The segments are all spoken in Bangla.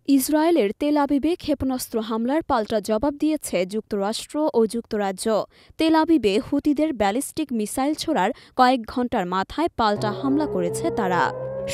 ইসরায়েলের তেল আবিবে ক্ষেপণাস্ত্র হামলার পাল্টা জবাব দিয়েছে যুক্তরাষ্ট্র ও যুক্তরাজ্য। তেল আবিবে হুতিদের ব্যালিস্টিক মিসাইল ছোড়ার কয়েক ঘণ্টার মাথায় পাল্টা হামলা করেছে তারা।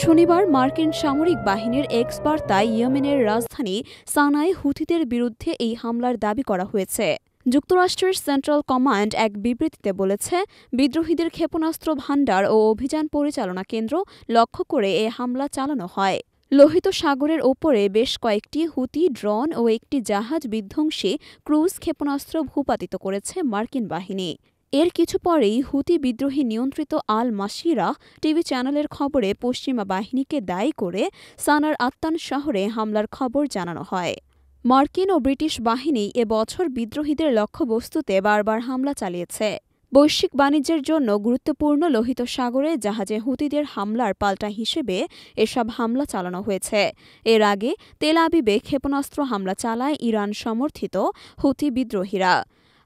শনিবার মার্কিন সামরিক বাহিনীর এক্স বার্তায় ইয়েমেনের রাজধানী সানায় হুতিদের বিরুদ্ধে এই হামলার দাবি করা হয়েছে। যুক্তরাষ্ট্রের সেন্ট্রাল কমান্ড এক বিবৃতিতে বলেছে, বিদ্রোহীদের ক্ষেপণাস্ত্র ভান্ডার ও অভিযান পরিচালনা কেন্দ্র লক্ষ্য করে এ হামলা চালানো হয়। লোহিত সাগরের ওপরে বেশ কয়েকটি হুতি ড্রোন ও একটি জাহাজ বিধ্বংসী ক্রুজ ক্ষেপণাস্ত্র ভূপাতিত করেছে মার্কিন বাহিনী। এর কিছু পরেই হুতি বিদ্রোহী নিয়ন্ত্রিত আল মাসিরা টিভি চ্যানেলের খবরে পশ্চিমা বাহিনীকে দায়ী করে সানার আত্তান শহরে হামলার খবর জানানো হয়। মার্কিন ও ব্রিটিশ বাহিনী এবছর বিদ্রোহীদের লক্ষ্যবস্তুতে বারবার হামলা চালিয়েছে। বৈশ্বিক বাণিজ্যের জন্য গুরুত্বপূর্ণ লোহিত সাগরে জাহাজে হুতিদের হামলার পাল্টা হিসেবে এসব হামলা চালানো হয়েছে। এর আগে তেল আবিবে ক্ষেপণাস্ত্র হামলা চালায় ইরান সমর্থিত হুতি বিদ্রোহীরা।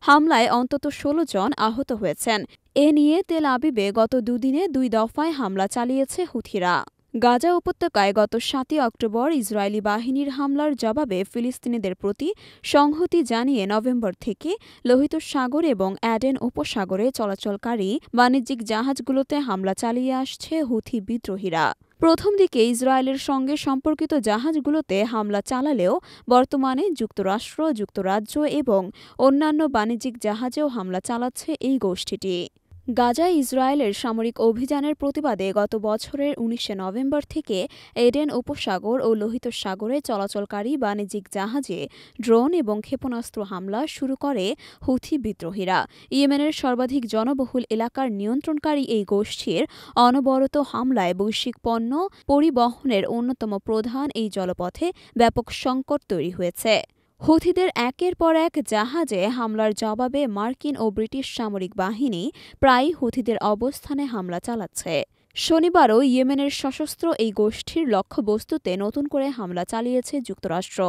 হামলায় অন্তত ১৬ জন আহত হয়েছেন। এ নিয়ে তেল আবিবে গত দুদিনে ২ দফায় হামলা চালিয়েছে হুথিরা। গাজা উপত্যকায় গত ৭ অক্টোবর ইসরায়েলি বাহিনীর হামলার জবাবে ফিলিস্তিনিদের প্রতি সংহতি জানিয়ে নভেম্বর থেকে লোহিত সাগর এবং অ্যাডেন উপসাগরে চলাচলকারী বাণিজ্যিক জাহাজগুলোতে হামলা চালিয়ে আসছে হুথি বিদ্রোহীরা। প্রথম দিকে ইসরায়েলের সঙ্গে সম্পর্কিত জাহাজগুলোতে হামলা চালালেও বর্তমানে যুক্তরাষ্ট্র, যুক্তরাজ্য এবং অন্যান্য বাণিজ্যিক জাহাজেও হামলা চালাচ্ছে এই গোষ্ঠীটি। গাজায় ইসরায়েলের সামরিক অভিযানের প্রতিবাদে গত বছরের ১৯ নভেম্বর থেকে এডেন উপসাগর ও লোহিত সাগরে চলাচলকারী বাণিজ্যিক জাহাজে ড্রোন এবং ক্ষেপণাস্ত্র হামলা শুরু করে হুথি বিদ্রোহীরা। ইয়েমেনের সর্বাধিক জনবহুল এলাকার নিয়ন্ত্রণকারী এই গোষ্ঠীর অনবরত হামলায় বৈশ্বিক পণ্য পরিবহনের অন্যতম প্রধান এই জলপথে ব্যাপক সংকট তৈরি হয়েছে। হুথিদের একের পর এক জাহাজে হামলার জবাবে মার্কিন ও ব্রিটিশ সামরিক বাহিনী প্রায়ই হুথিদের অবস্থানে হামলা চালাচ্ছে। শনিবারও ইয়েমেনের সশস্ত্র এই গোষ্ঠীর লক্ষ্যবস্তুতে নতুন করে হামলা চালিয়েছে যুক্তরাষ্ট্র।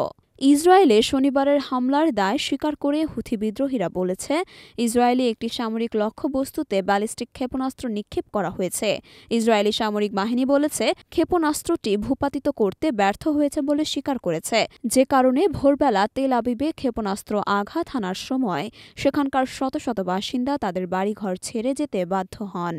ইসরায়েলে শনিবারের হামলার দায় স্বীকার করে হুথি বিদ্রোহীরা বলেছে, ইসরায়েলি একটি সামরিক লক্ষ্যবস্তুতে ব্যালিস্টিক ক্ষেপণাস্ত্র নিক্ষেপ করা হয়েছে। ইসরায়েলি সামরিক বাহিনী বলেছে, ক্ষেপণাস্ত্রটি ভূপাতিত করতে ব্যর্থ হয়েছে বলে স্বীকার করেছে, যে কারণে ভোরবেলা তেল আবিবে ক্ষেপণাস্ত্র আঘাত হানার সময় সেখানকার শত শত বাসিন্দা তাদের বাড়িঘর ছেড়ে যেতে বাধ্য হন।